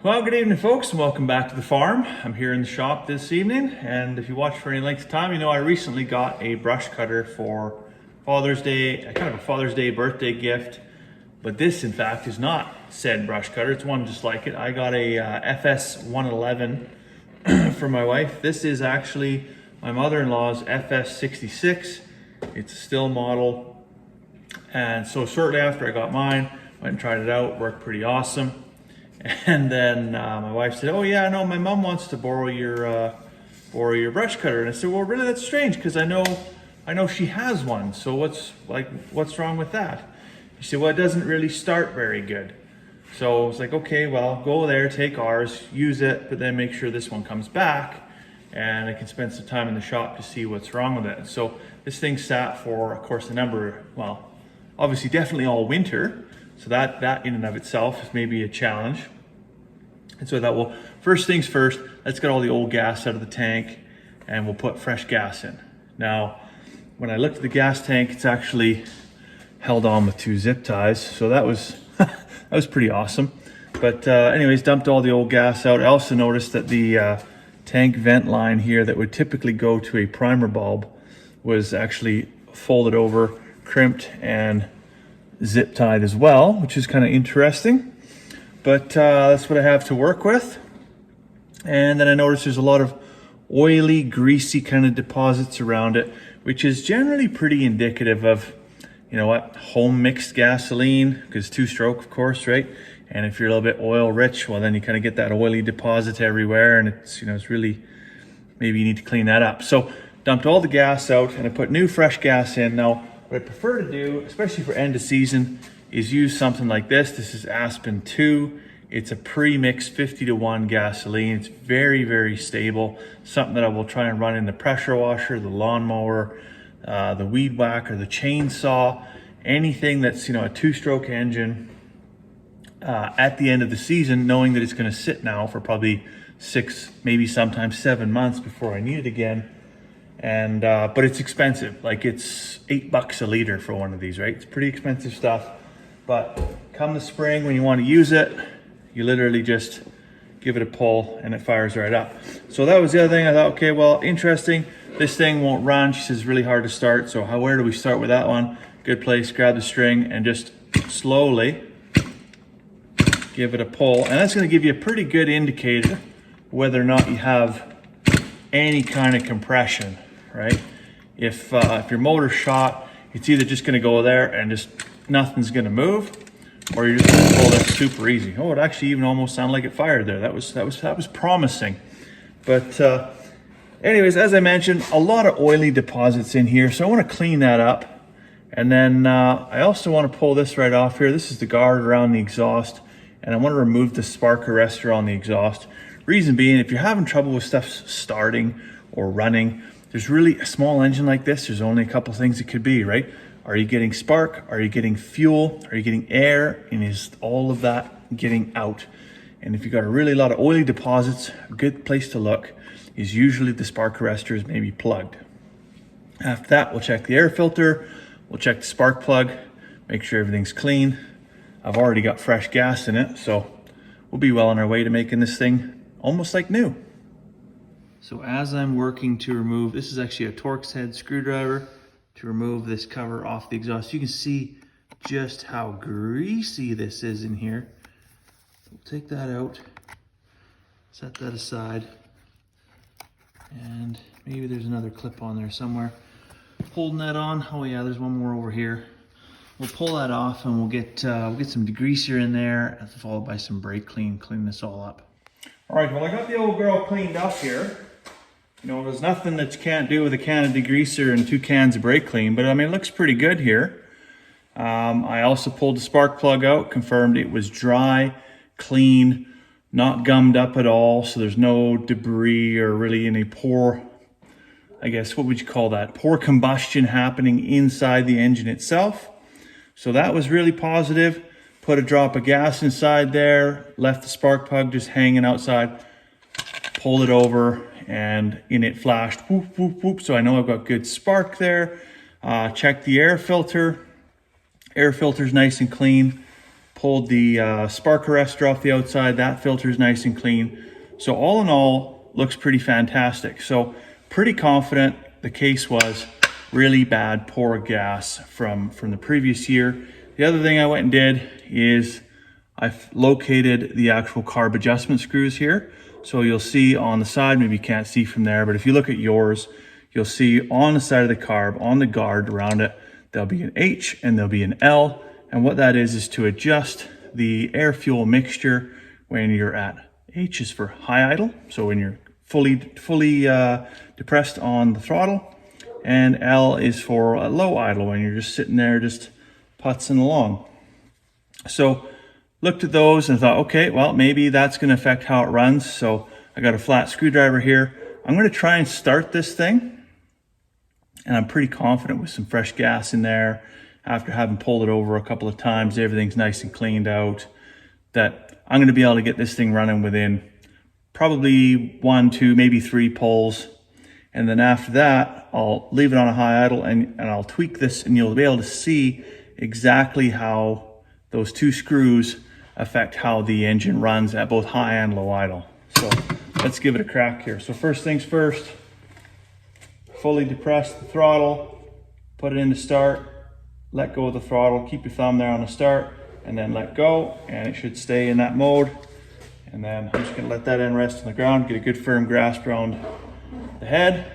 Well, good evening, folks, and welcome back to the farm. I'm here in the shop this evening, and if you watch for any length of time, you know I recently got a brush cutter for Father's Day, kind of a Father's Day birthday gift. But this, in fact, is not said brush cutter. It's one just like it. I got a FS111 for my wife. This is actually my mother-in-law's FS66. It's a Stihl model. And so shortly after I got mine, went and tried it out, worked pretty awesome. And then my wife said, "Oh yeah, no, my mom wants to borrow your brush cutter." And I said, "Well, really, that's strange because I know she has one. So what's wrong with that?" She said, "Well, it doesn't really start very good." So I was like, "Okay, well, go there, take ours, use it, but then make sure this one comes back, and I can spend some time in the shop to see what's wrong with it." So this thing sat for, of course, obviously, definitely all winter. So that in and of itself is maybe a challenge. And so I thought, well, first things first, let's get all the old gas out of the tank and we'll put fresh gas in. Now, when I looked at the gas tank, it's actually held on with 2 zip ties. So that was, that was pretty awesome. But anyways, dumped all the old gas out. I also noticed that the tank vent line here that would typically go to a primer bulb was actually folded over, crimped, and zip tied as well, which is kind of interesting, but that's what I have to work with. And then I noticed there's a lot of oily, greasy kind of deposits around it, which is generally pretty indicative of, you know what, home mixed gasoline, because 2-stroke, of course, right? And if you're a little bit oil rich, well, then you kind of get that oily deposit everywhere, and it's, you know, it's really, maybe you need to clean that up. So dumped all the gas out and I put new fresh gas in. Now, what I prefer to do, especially for end of season, is use something like this. This is Aspen 2. It's a pre-mixed 50-to-1 gasoline. It's very, very stable. Something that I will try and run in the pressure washer, the lawnmower, the weed whacker, the chainsaw, anything that's, you know, a 2-stroke engine at the end of the season, knowing that it's going to sit now for probably 6, maybe sometimes 7 months before I need it again. And but it's expensive. Like, it's $8 a liter for one of these, right? It's pretty expensive stuff. But come the spring, when you want to use it, you literally just give it a pull and it fires right up. So that was the other thing. I thought, okay, well, interesting. This thing won't run. She says it's really hard to start. So where do we start with that one? Good place, grab the string and just slowly give it a pull. And that's going to give you a pretty good indicator whether or not you have any kind of compression, right? If your motor's shot, it's either just going to go there and just nothing's going to move, or you're just going to pull this super easy. Oh, it actually even almost sounded like it fired there. That was promising. But anyways, as I mentioned, a lot of oily deposits in here, so I want to clean that up. And then I also want to pull this right off here. This is the guard around the exhaust, and I want to remove the spark arrestor on the exhaust. Reason being, if you're having trouble with stuff starting or running, there's really a small engine like this, there's only a couple things it could be, right? Are you getting spark? Are you getting fuel? Are you getting air? And is all of that getting out? And if you've got a really lot of oily deposits, a good place to look is usually the spark arrestor is maybe plugged. After that, we'll check the air filter, we'll check the spark plug, make sure everything's clean. I've already got fresh gas in it, so we'll be well on our way to making this thing almost like new. So as I'm working to remove, this is actually a Torx head screwdriver to remove this cover off the exhaust. You can see just how greasy this is in here. We'll take that out, set that aside, and maybe there's another clip on there somewhere. Holding that on, oh yeah, there's one more over here. We'll pull that off and we'll get some degreaser in there, followed by some brake clean this all up. All right, well, I got the old girl cleaned up here. You know, there's nothing that you can't do with a can of degreaser and 2 cans of brake clean, but I mean, it looks pretty good here. I also pulled the spark plug out, confirmed it was dry, clean, not gummed up at all, so there's no debris or really any poor, I guess, what would you call that? Poor combustion happening inside the engine itself. So that was really positive. Put a drop of gas inside there, left the spark plug just hanging outside, pulled it over, and in it flashed, whoop, whoop, whoop. So I know I've got good spark there. Check the air filter. Air filter's nice and clean. pulled the spark arrestor off the outside. That filter is nice and clean. So all in all, looks pretty fantastic. So pretty confident the case was really bad, poor gas from the previous year. The other thing I went and did is I've located the actual carb adjustment screws here. So you'll see on the side, maybe you can't see from there, but if you look at yours, you'll see on the side of the carb, on the guard around it, there'll be an H and there'll be an L. And what that is to adjust the air fuel mixture when you're at H is for high idle. So when you're fully depressed on the throttle, and L is for a low idle when you're just sitting there, just putzing along. So looked at those and thought, okay, well, maybe that's going to affect how it runs. So I got a flat screwdriver here. I'm going to try and start this thing. And I'm pretty confident with some fresh gas in there, after having pulled it over a couple of times, everything's nice and cleaned out, that I'm going to be able to get this thing running within probably 1, 2, maybe 3 pulls. And then after that, I'll leave it on a high idle and I'll tweak this, and you'll be able to see exactly how those 2 screws affect how the engine runs at both high and low idle. So let's give it a crack here. So first things first, fully depress the throttle, put it into start, let go of the throttle, keep your thumb there on the start, and then let go, and it should stay in that mode. And then I'm just gonna let that end rest on the ground, get a good firm grasp around the head.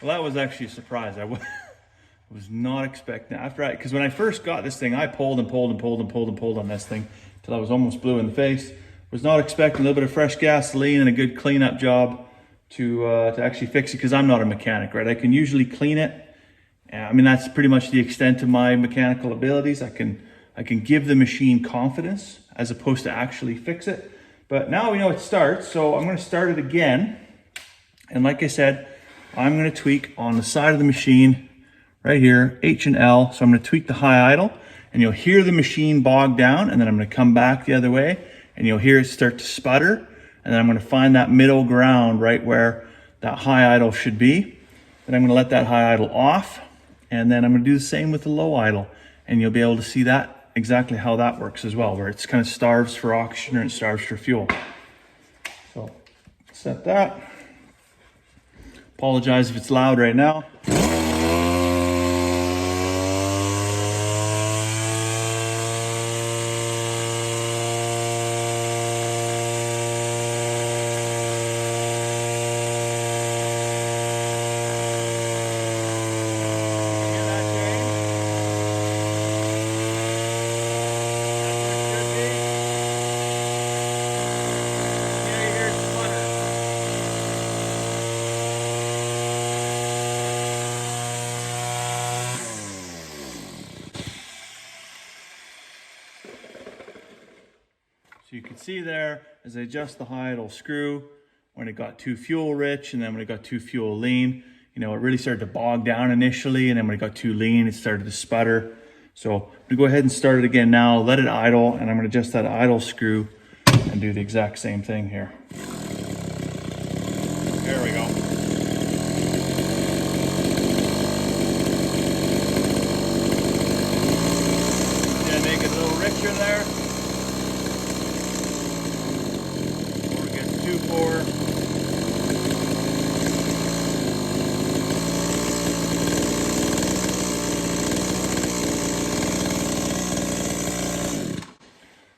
Well, that was actually a surprise. I was not expecting because when I first got this thing, I pulled and pulled and pulled and pulled and pulled on this thing till I was almost blue in the face. Was not expecting a little bit of fresh gasoline and a good cleanup job to actually fix it, because I'm not a mechanic, right? I can usually clean it. I mean, that's pretty much the extent of my mechanical abilities. I can give the machine confidence as opposed to actually fix it. But now we know it starts, so I'm going to start it again. And like I said, I'm going to tweak on the side of the machine right here, H and L. So I'm going to tweak the high idle, and you'll hear the machine bog down, and then I'm going to come back the other way, and you'll hear it start to sputter. And then I'm going to find that middle ground right where that high idle should be. Then I'm going to let that high idle off, and then I'm going to do the same with the low idle, and you'll be able to see that exactly how that works as well, where it's kind of starves for oxygen or it starves for fuel. So set that. Apologize if it's loud right now. So you can see there, as I adjust the high idle screw, when it got too fuel rich and then when it got too fuel lean, you know, it really started to bog down initially, and then when it got too lean, it started to sputter. So I'm gonna go ahead and start it again now, let it idle, and I'm gonna adjust that idle screw and do the exact same thing here. There we go. Yeah, make it a little richer there.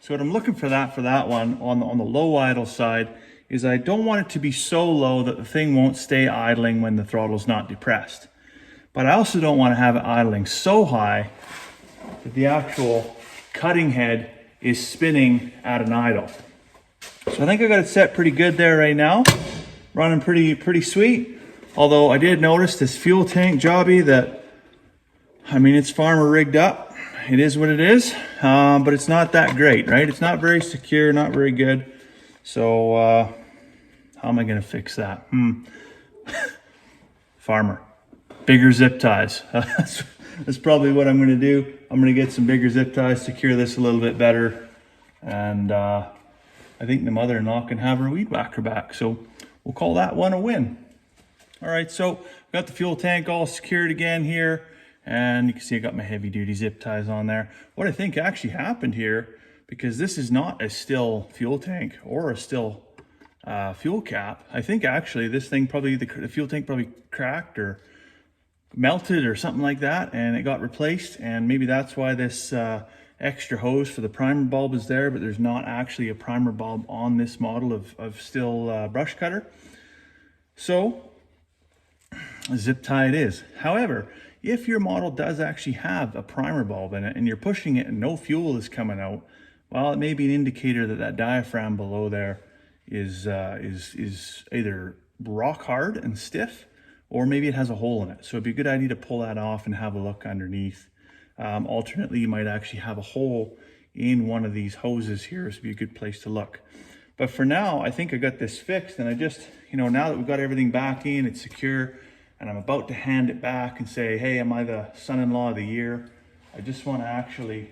So what I'm looking for that one on the low idle side is I don't want it to be so low that the thing won't stay idling when the throttle's not depressed. But I also don't want to have it idling so high that the actual cutting head is spinning at an idle. So I think I got it set pretty good there right now. Running pretty sweet. Although I did notice this fuel tank jobby that, I mean, it's farmer rigged up. It is what it is, but it's not that great, right? It's not very secure, not very good. So how am I gonna fix that? Farmer, bigger zip ties. That's probably what I'm gonna do. I'm gonna get some bigger zip ties, secure this a little bit better, and I think the mother-in-law can have her weed whacker back. So we'll call that one a win. All right, so I've got the fuel tank all secured again here. And you can see I got my heavy duty zip ties on there. What I think actually happened here, because this is not a Stihl fuel tank or a Stihl fuel cap. I think actually this thing probably, the fuel tank probably cracked or melted or something like that, and it got replaced. And maybe that's why this extra hose for the primer bulb is there, but there's not actually a primer bulb on this model of Stihl brush cutter. So zip tie it is. However, if your model does actually have a primer bulb in it and you're pushing it and no fuel is coming out, well, it may be an indicator that that diaphragm below there is either rock hard and stiff, or maybe it has a hole in it. So it'd be a good idea to pull that off and have a look underneath. Alternately, you might actually have a hole in one of these hoses here. This would be a good place to look. But for now, I think I got this fixed, and I just, now that we've got everything back in, it's secure, and I'm about to hand it back and say, hey, am I the son-in-law of the year? I just want to actually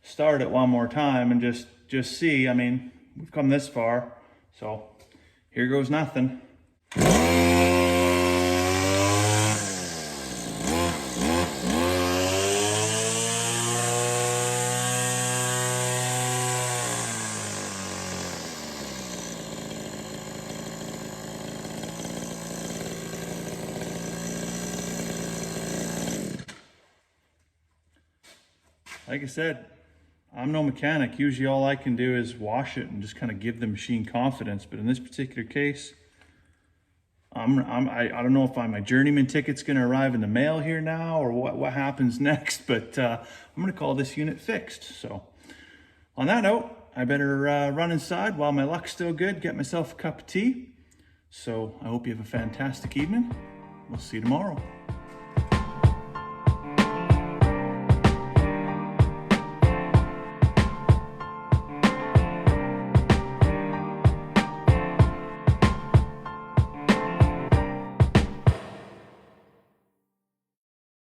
start it one more time and just see. I mean, we've come this far, so here goes nothing. Like I said, I'm no mechanic. Usually all I can do is wash it and just kind of give the machine confidence. But in this particular case, I don't know if my journeyman ticket's going to arrive in the mail here now or what happens next, but I'm going to call this unit fixed. So on that note, I better run inside while my luck's still good, get myself a cup of tea. So I hope you have a fantastic evening. We'll see you tomorrow.